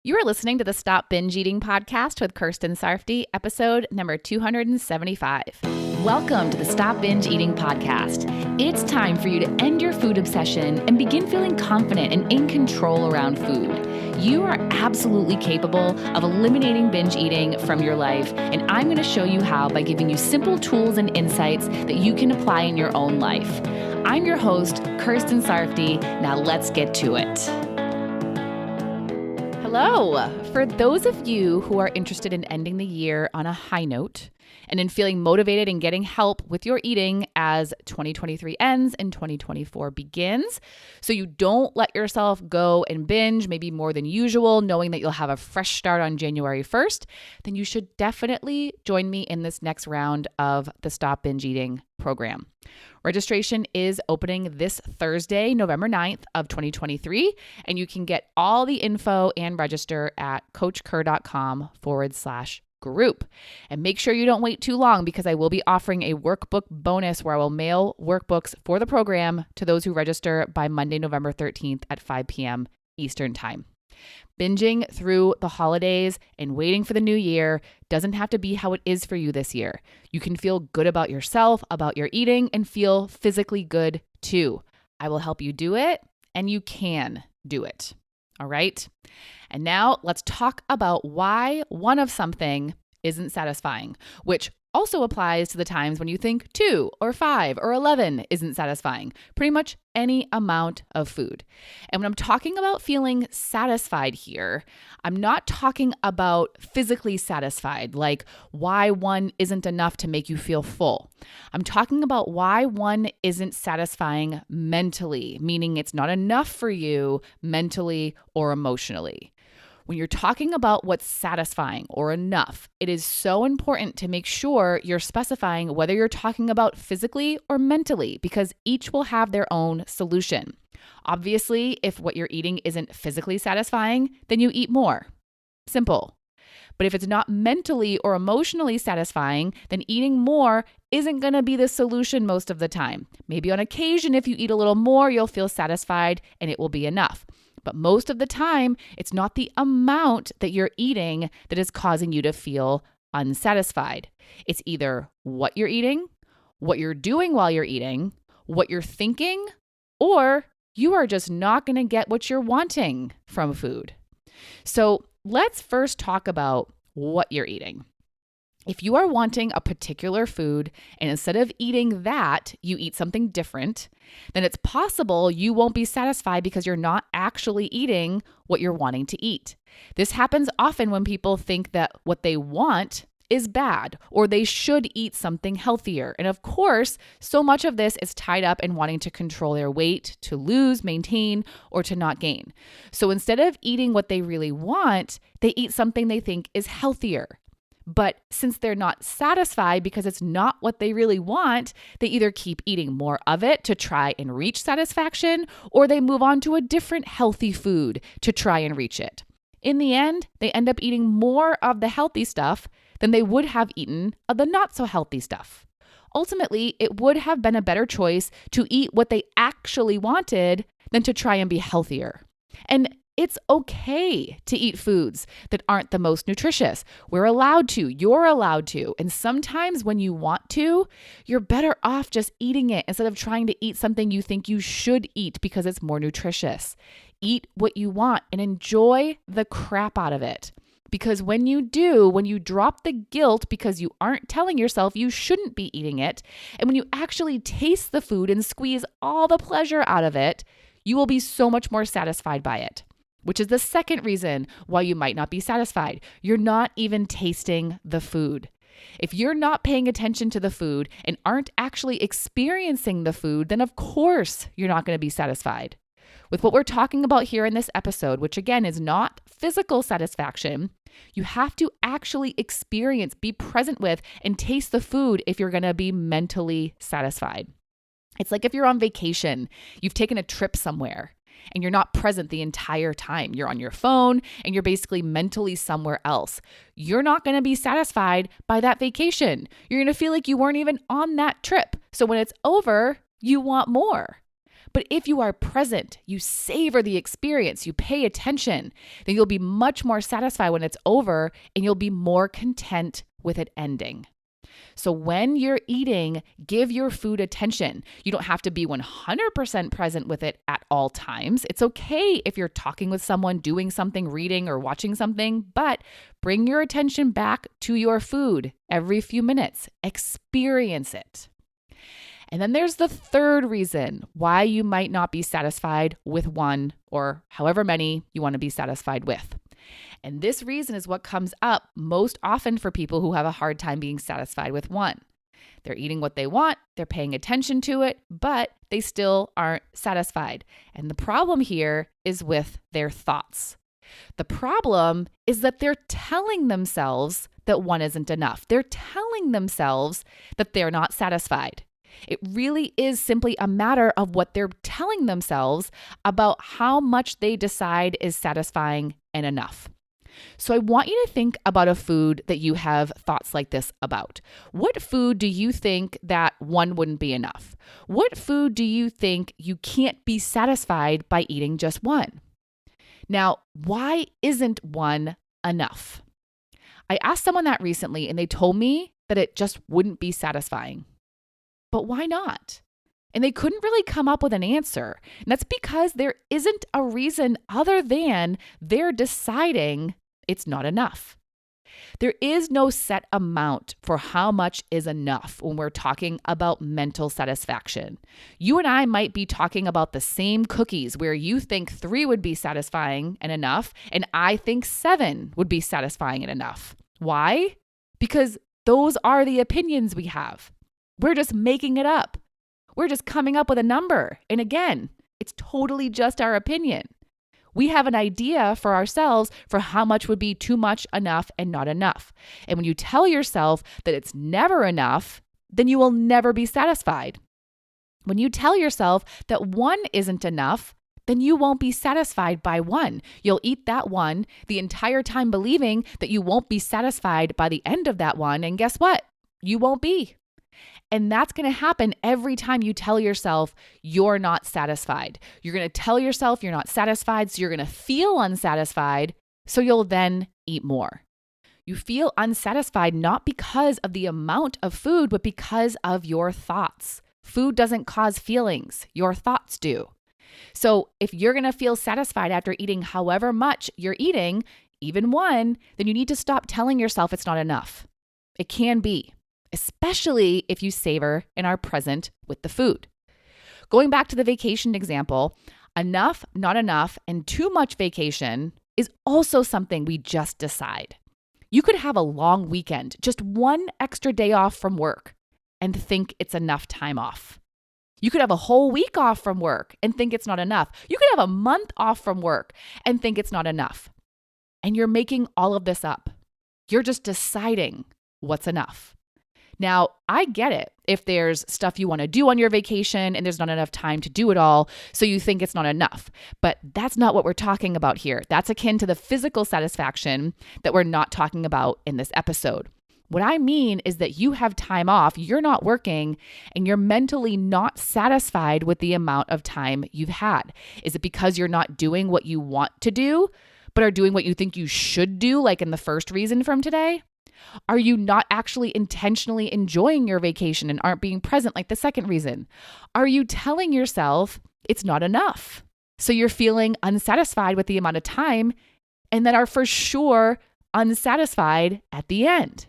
You are listening to the Stop Binge Eating podcast with Kirsten Sarfty, episode number 275. Welcome to the Stop Binge Eating podcast. It's time for you to end your food obsession and begin feeling confident and in control around food. You are absolutely capable of eliminating binge eating from your life, and I'm going to show you how by giving you simple tools and insights that you can apply in your own life. I'm your host, Kirsten Sarfty. Now let's get to it. Hello. For those of you who are interested in ending the year on a high note and in feeling motivated and getting help with your eating as 2023 ends and 2024 begins, so you don't let yourself go and binge maybe more than usual, knowing that you'll have a fresh start on January 1st, then you should definitely join me in this next round of the Stop Binge Eating program. Registration is opening this Thursday, November 9th of 2023, and you can get all the info and register at coachker.com/group. And make sure you don't wait too long because I will be offering a workbook bonus where I will mail workbooks for the program to those who register by Monday, November 13th at 5 p.m. Eastern Time. Binging through the holidays and waiting for the new year doesn't have to be how it is for you this year. You can feel good about yourself, about your eating, and feel physically good too. I will help you do it, and you can do it. All right? And now let's talk about why one of something isn't satisfying, which also applies to the times when you think 2 or 5 or 11 isn't satisfying, pretty much any amount of food. And when I'm talking about feeling satisfied here, I'm not talking about physically satisfied, like why one isn't enough to make you feel full. I'm talking about why one isn't satisfying mentally, meaning it's not enough for you mentally or emotionally. When you're talking about what's satisfying or enough, it is so important to make sure you're specifying whether you're talking about physically or mentally, because each will have their own solution. Obviously, if what you're eating isn't physically satisfying, then you eat more. Simple. But if it's not mentally or emotionally satisfying, then eating more isn't going to be the solution most of the time. Maybe on occasion, if you eat a little more, you'll feel satisfied and it will be enough. But most of the time, it's not the amount that you're eating that is causing you to feel unsatisfied. It's either what you're eating, what you're doing while you're eating, what you're thinking, or you are just not going to get what you're wanting from food. So let's first talk about what you're eating. If you are wanting a particular food and instead of eating that, you eat something different, then it's possible you won't be satisfied because you're not actually eating what you're wanting to eat. This happens often when people think that what they want is bad or they should eat something healthier. And of course, so much of this is tied up in wanting to control their weight, to lose, maintain, or to not gain. So instead of eating what they really want, they eat something they think is healthier. But since they're not satisfied because it's not what they really want, they either keep eating more of it to try and reach satisfaction, or they move on to a different healthy food to try and reach it. In the end, they end up eating more of the healthy stuff than they would have eaten of the not so healthy stuff. Ultimately, it would have been a better choice to eat what they actually wanted than to try and be healthier. And it's okay to eat foods that aren't the most nutritious. We're allowed to, you're allowed to. And sometimes when you want to, you're better off just eating it instead of trying to eat something you think you should eat because it's more nutritious. Eat what you want and enjoy the crap out of it. Because when you do, when you drop the guilt because you aren't telling yourself you shouldn't be eating it, and when you actually taste the food and squeeze all the pleasure out of it, you will be so much more satisfied by it. Which is the second reason why you might not be satisfied. You're not even tasting the food. If you're not paying attention to the food and aren't actually experiencing the food, then of course you're not going to be satisfied. With what we're talking about here in this episode, which again is not physical satisfaction, you have to actually experience, be present with, and taste the food if you're going to be mentally satisfied. It's like if you're on vacation, you've taken a trip somewhere, and you're not present the entire time. You're on your phone and you're basically mentally somewhere else. You're not going to be satisfied by that vacation. You're going to feel like you weren't even on that trip. So when it's over, you want more. But if you are present, you savor the experience, you pay attention, then you'll be much more satisfied when it's over and you'll be more content with it ending. So when you're eating, give your food attention. You don't have to be 100% present with it at all times. It's okay if you're talking with someone, doing something, reading, or watching something, but bring your attention back to your food every few minutes. Experience it. And then there's the third reason why you might not be satisfied with one or however many you want to be satisfied with. And this reason is what comes up most often for people who have a hard time being satisfied with one. They're eating what they want, they're paying attention to it, but they still aren't satisfied. And the problem here is with their thoughts. The problem is that they're telling themselves that one isn't enough. They're telling themselves that they're not satisfied. It really is simply a matter of what they're telling themselves about how much they decide is satisfying and enough. So I want you to think about a food that you have thoughts like this about. What food do you think that one wouldn't be enough? What food do you think you can't be satisfied by eating just one? Now, why isn't one enough? I asked someone that recently and they told me that it just wouldn't be satisfying. But why not? And they couldn't really come up with an answer. And that's because there isn't a reason other than they're deciding it's not enough. There is no set amount for how much is enough when we're talking about mental satisfaction. You and I might be talking about the same cookies where you think 3 would be satisfying and enough, and I think 7 would be satisfying and enough. Why? Because those are the opinions we have. We're just making it up. We're just coming up with a number. And again, it's totally just our opinion. We have an idea for ourselves for how much would be too much, enough, and not enough. And when you tell yourself that it's never enough, then you will never be satisfied. When you tell yourself that 1 isn't enough, then you won't be satisfied by 1. You'll eat that 1 the entire time believing that you won't be satisfied by the end of that 1. And guess what? You won't be. And that's going to happen every time you tell yourself you're not satisfied. You're going to tell yourself you're not satisfied, so you're going to feel unsatisfied, so you'll then eat more. You feel unsatisfied not because of the amount of food, but because of your thoughts. Food doesn't cause feelings, your thoughts do. So if you're going to feel satisfied after eating however much you're eating, even 1, then you need to stop telling yourself it's not enough. It can be, especially if you savor and are present with the food. Going back to the vacation example, enough, not enough, and too much vacation is also something we just decide. You could have a long weekend, just 1 extra day off from work, and think it's enough time off. You could have a whole week off from work and think it's not enough. You could have a month off from work and think it's not enough. And you're making all of this up. You're just deciding what's enough. Now, I get it if there's stuff you want to do on your vacation and there's not enough time to do it all, so you think it's not enough. But that's not what we're talking about here. That's akin to the physical satisfaction that we're not talking about in this episode. What I mean is that you have time off, you're not working, and you're mentally not satisfied with the amount of time you've had. Is it because you're not doing what you want to do, but are doing what you think you should do, like in the first reason from today? Are you not actually intentionally enjoying your vacation and aren't being present like the second reason? Are you telling yourself it's not enough? So you're feeling unsatisfied with the amount of time and then are for sure unsatisfied at the end.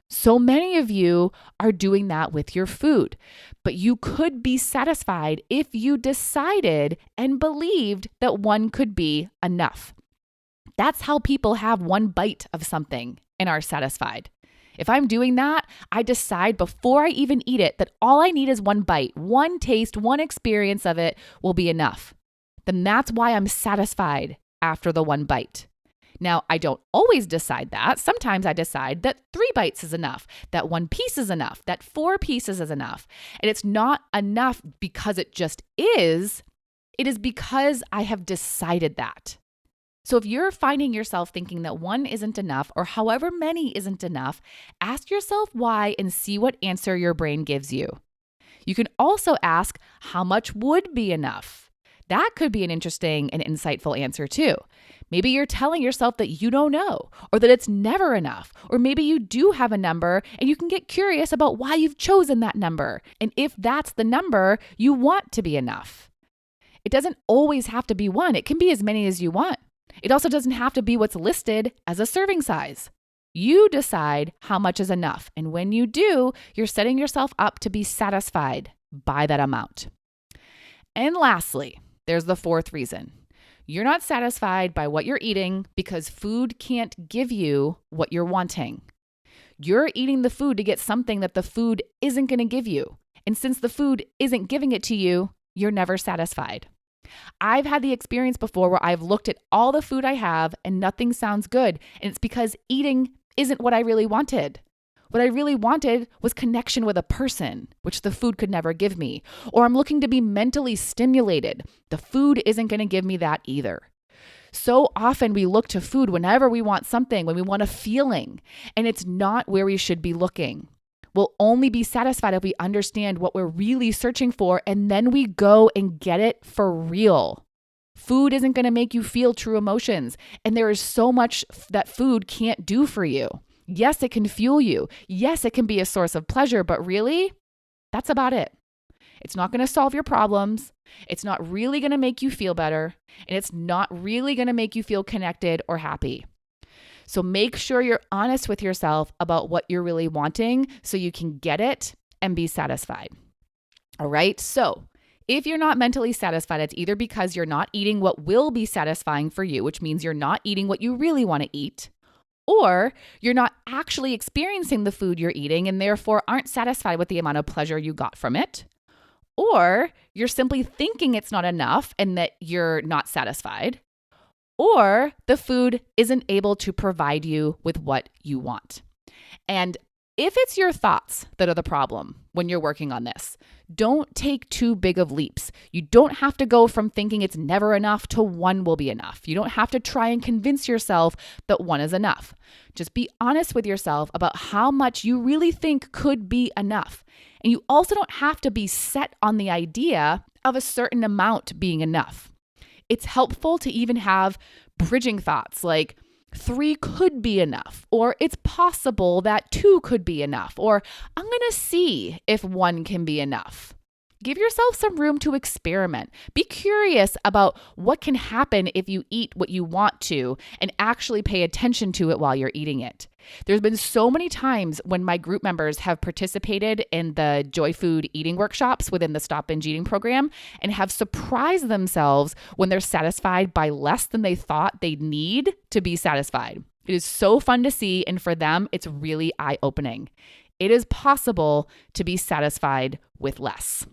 So many of you are doing that with your food, but you could be satisfied if you decided and believed that 1 could be enough. That's how people have 1 bite of something and are satisfied. If I'm doing that, I decide before I even eat it that all I need is 1 bite, 1 taste, 1 experience of it will be enough. Then that's why I'm satisfied after the 1 bite. Now, I don't always decide that. Sometimes I decide that 3 bites is enough, that 1 piece is enough, that 4 pieces is enough. And it's not enough because it just is. It is because I have decided that. So if you're finding yourself thinking that 1 isn't enough or however many isn't enough, ask yourself why and see what answer your brain gives you. You can also ask, how much would be enough? That could be an interesting and insightful answer too. Maybe you're telling yourself that you don't know, or that it's never enough, or maybe you do have a number and you can get curious about why you've chosen that number, and if that's the number you want to be enough. It doesn't always have to be one. It can be as many as you want. It also doesn't have to be what's listed as a serving size. You decide how much is enough, and when you do, you're setting yourself up to be satisfied by that amount. And lastly, there's the fourth reason. You're not satisfied by what you're eating because food can't give you what you're wanting. You're eating the food to get something that the food isn't going to give you. And since the food isn't giving it to you, you're never satisfied. I've had the experience before where I've looked at all the food I have and nothing sounds good. And it's because eating isn't what I really wanted. What I really wanted was connection with a person, which the food could never give me. Or I'm looking to be mentally stimulated. The food isn't going to give me that either. So often we look to food whenever we want something, when we want a feeling, and it's not where we should be looking. We'll only be satisfied if we understand what we're really searching for, and then we go and get it for real. Food isn't going to make you feel true emotions, and there is so much that food can't do for you. Yes, it can fuel you. Yes, it can be a source of pleasure, but really, that's about it. It's not going to solve your problems. It's not really going to make you feel better, and it's not really going to make you feel connected or happy. So make sure you're honest with yourself about what you're really wanting so you can get it and be satisfied. All right. So if you're not mentally satisfied, it's either because you're not eating what will be satisfying for you, which means you're not eating what you really want to eat, or you're not actually experiencing the food you're eating and therefore aren't satisfied with the amount of pleasure you got from it, or you're simply thinking it's not enough and that you're not satisfied, or the food isn't able to provide you with what you want. And if it's your thoughts that are the problem when you're working on this, don't take too big of leaps. You don't have to go from thinking it's never enough to one will be enough. You don't have to try and convince yourself that one is enough. Just be honest with yourself about how much you really think could be enough. And you also don't have to be set on the idea of a certain amount being enough. It's helpful to even have bridging thoughts like 3 could be enough, or it's possible that 2 could be enough, or I'm going to see if 1 can be enough. Give yourself some room to experiment. Be curious about what can happen if you eat what you want to and actually pay attention to it while you're eating it. There's been so many times when my group members have participated in the Joy Food eating workshops within the Stop Binge Eating program and have surprised themselves when they're satisfied by less than they thought they'd need to be satisfied. It is so fun to see, and for them, it's really eye-opening. It is possible to be satisfied with less.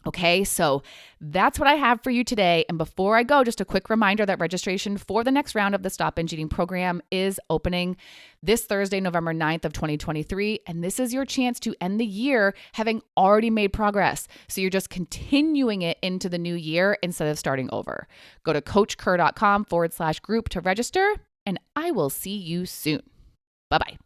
Okay, so that's what I have for you today. And before I go, just a quick reminder that registration for the next round of the Stop Binge Eating program is opening this Thursday, November 9th of 2023. And this is your chance to end the year having already made progress. So you're just continuing it into the new year instead of starting over. Go to coachker.com/group to register, and I will see you soon. Bye-bye.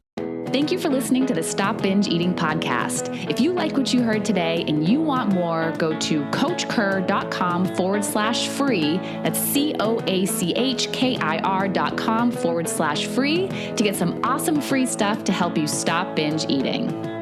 Thank you for listening to the Stop Binge Eating podcast. If you like what you heard today and you want more, go to coachker.com/free. That's COACHKIR.com/free to get some awesome free stuff to help you stop binge eating.